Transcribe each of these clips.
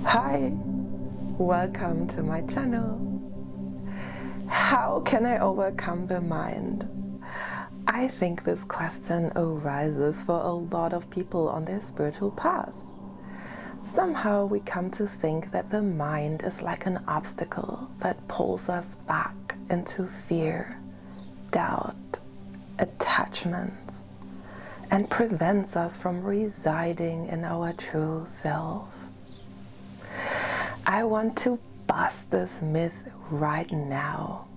Hi, welcome to my channel. How can I overcome the mind? I think this question arises for a lot of people on their spiritual path. Somehow we come to think that the mind is like an obstacle that pulls us back into fear, doubt, attachments, and prevents us from residing in our true self. I want to bust this myth right now.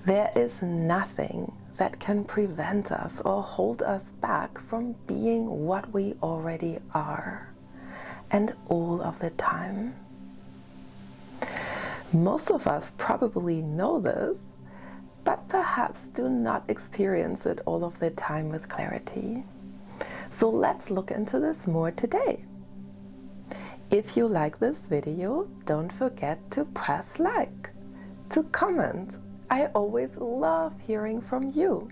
There is nothing that can prevent us or hold us back from being what we already are, and all of the time. Most of us probably know this, but perhaps do not experience it all of the time with clarity. So let's look into this more today. If you like this video, don't forget to press like, to comment. I always love hearing from you.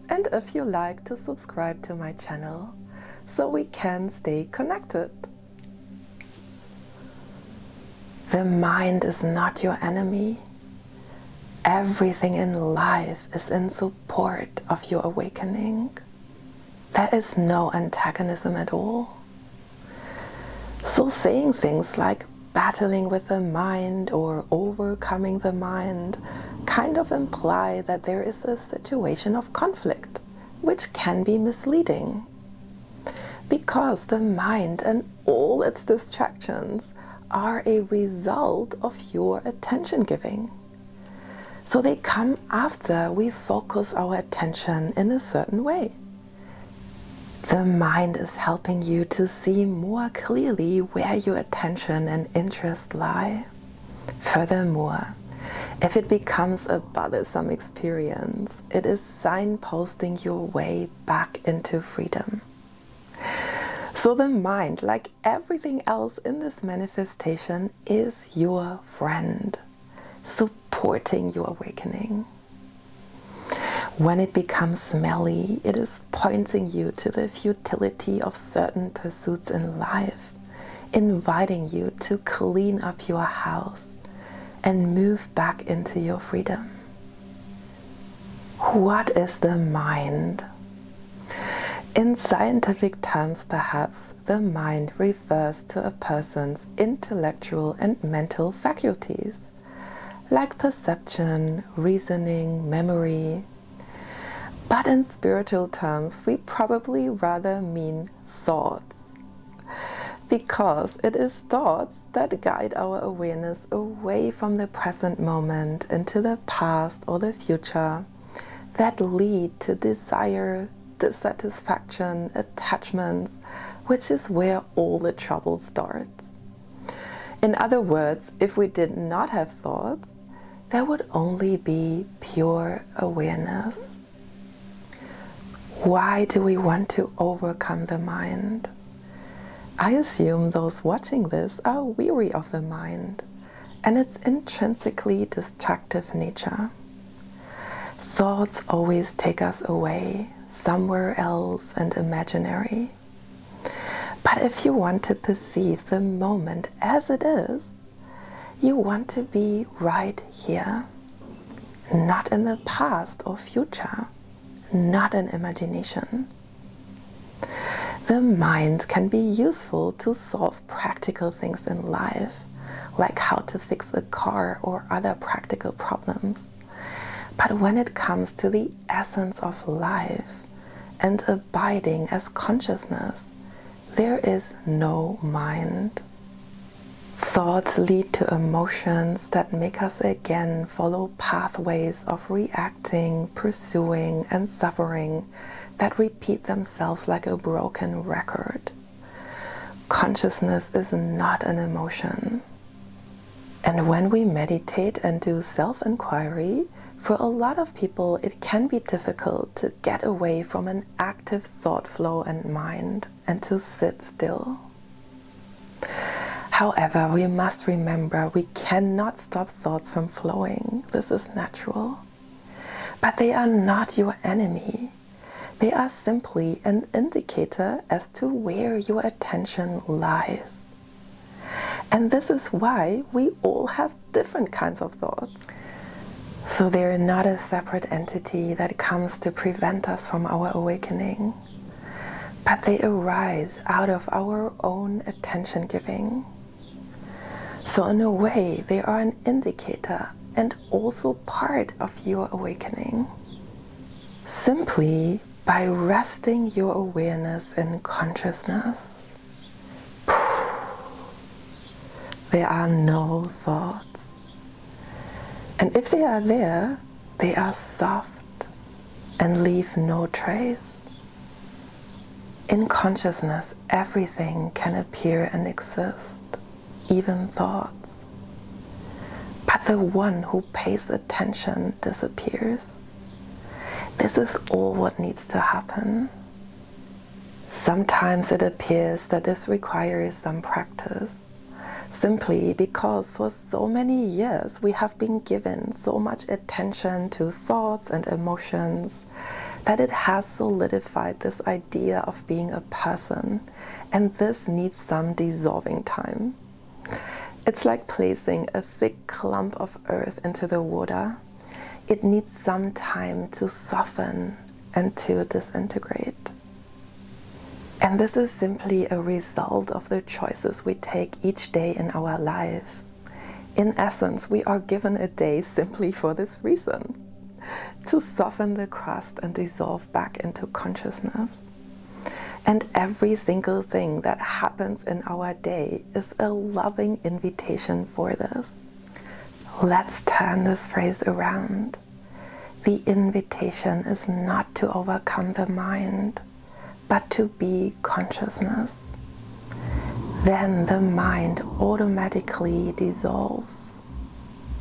And if you like, to subscribe to my channel so we can stay connected. The mind is not your enemy. Everything in life is in support of your awakening. There is no antagonism at all. So saying things like battling with the mind or overcoming the mind kind of imply that there is a situation of conflict, which can be misleading. Because the mind and all its distractions are a result of your attention giving. So they come after we focus our attention in a certain way. The mind is helping you to see more clearly where your attention and interest lie. Furthermore, if it becomes a bothersome experience, it is signposting your way back into freedom. So the mind, like everything else in this manifestation, is your friend, supporting your awakening. When it becomes smelly, it is pointing you to the futility of certain pursuits in life, inviting you to clean up your house and move back into your freedom. What is the mind? In scientific terms, perhaps, the mind refers to a person's intellectual and mental faculties, like perception, reasoning, memory. But in spiritual terms, we probably rather mean thoughts, because it is thoughts that guide our awareness away from the present moment into the past or the future, that lead to desire, dissatisfaction, attachments, which is where all the trouble starts. In other words, if we did not have thoughts, there would only be pure awareness. Why do we want to overcome the mind? I assume those watching this are weary of the mind and its intrinsically destructive nature. Thoughts always take us away, somewhere else and imaginary. But if you want to perceive the moment as it is, you want to be right here, not in the past or future, not in imagination. The mind can be useful to solve practical things in life, like how to fix a car or other practical problems. But when it comes to the essence of life and abiding as consciousness, there is no mind. Thoughts lead to emotions that make us again follow pathways of reacting, pursuing, and suffering that repeat themselves like a broken record. Consciousness is not an emotion. And when we meditate and do self-inquiry, for a lot of people it can be difficult to get away from an active thought flow and mind and to sit still. However, we must remember we cannot stop thoughts from flowing. This is natural. But they are not your enemy. They are simply an indicator as to where your attention lies. And this is why we all have different kinds of thoughts. So they're not a separate entity that comes to prevent us from our awakening, but they arise out of our own attention giving. So in a way, they are an indicator and also part of your awakening. Simply by resting your awareness in consciousness, there are no thoughts. And if they are there, they are soft and leave no trace. In consciousness, everything can appear and exist, even thoughts. But the one who pays attention disappears. This is all what needs to happen. Sometimes it appears that this requires some practice, simply because for so many years we have been given so much attention to thoughts and emotions that it has solidified this idea of being a person, and this needs some dissolving time. It's like placing a thick clump of earth into the water. It needs some time to soften and to disintegrate. And this is simply a result of the choices we take each day in our life. In essence, we are given a day simply for this reason, to soften the crust and dissolve back into consciousness. And every single thing that happens in our day is a loving invitation for this. Let's turn this phrase around. The invitation is not to overcome the mind, but to be consciousness. Then the mind automatically dissolves.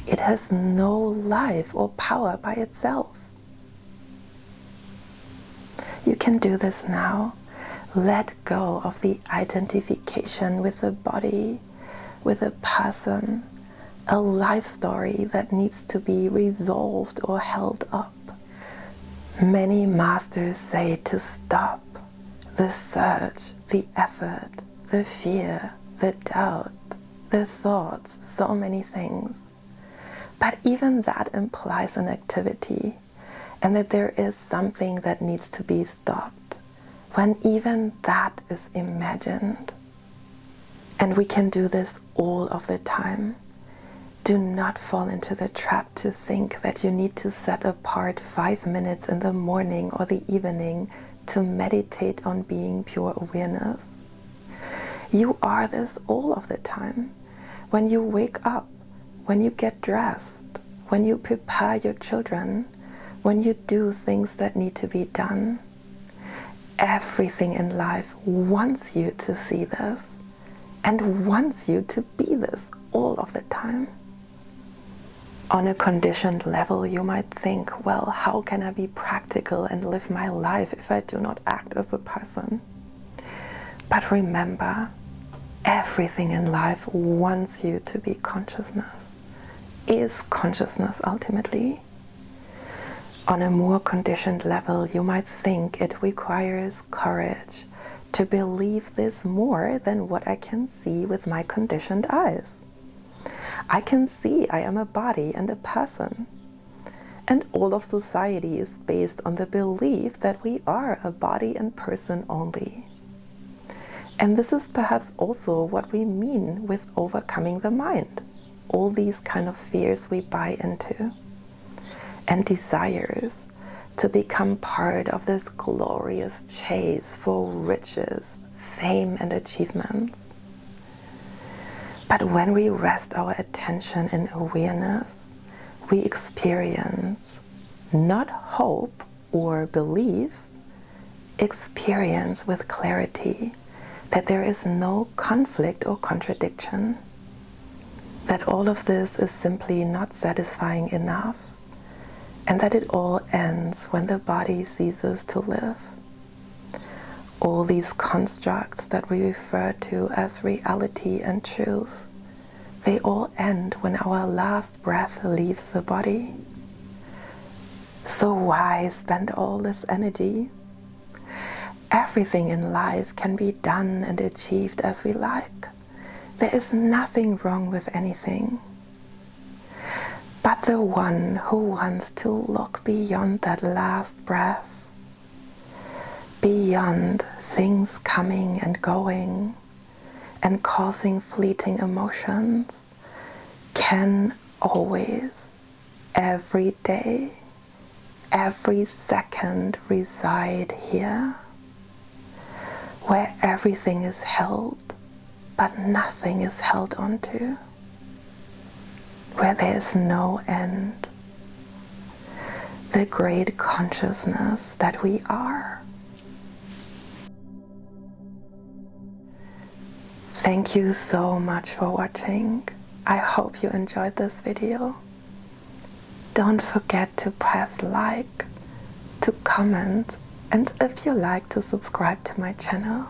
It has no life or power by itself. You can do this now. Let go of the identification with the body, with a person, a life story that needs to be resolved or held up. Many masters say to stop the search, the effort, the fear, the doubt, the thoughts, so many things. But even that implies an activity, and that there is something that needs to be stopped, when even that is imagined. And we can do this all of the time. Do not fall into the trap to think that you need to set apart 5 minutes in the morning or the evening to meditate on being pure awareness. You are this all of the time. When you wake up, when you get dressed, when you prepare your children, when you do things that need to be done. Everything in life wants you to see this and wants you to be this all of the time. On a conditioned level, you might think, well, how can I be practical and live my life if I do not act as a person? But remember, everything in life wants you to be consciousness, is consciousness ultimately. On a more conditioned level, you might think it requires courage to believe this more than what I can see with my conditioned eyes. I can see I am a body and a person. And all of society is based on the belief that we are a body and person only. And this is perhaps also what we mean with overcoming the mind. All these kind of fears we buy into. And desires to become part of this glorious chase for riches, fame, and achievements. But when we rest our attention in awareness, we experience not hope or belief, experience with clarity that there is no conflict or contradiction, that all of this is simply not satisfying enough, and that it all ends when the body ceases to live. All these constructs that we refer to as reality and truth, they all end when our last breath leaves the body. So why spend all this energy? Everything in life can be done and achieved as we like. There is nothing wrong with anything. But the one who wants to look beyond that last breath, beyond things coming and going and causing fleeting emotions, can always, every day, every second reside here, where everything is held, but nothing is held onto, where there is no end, the great consciousness that we are. Thank you so much for watching. I hope you enjoyed this video. Don't forget to press like, to comment, and if you like, to subscribe to my channel.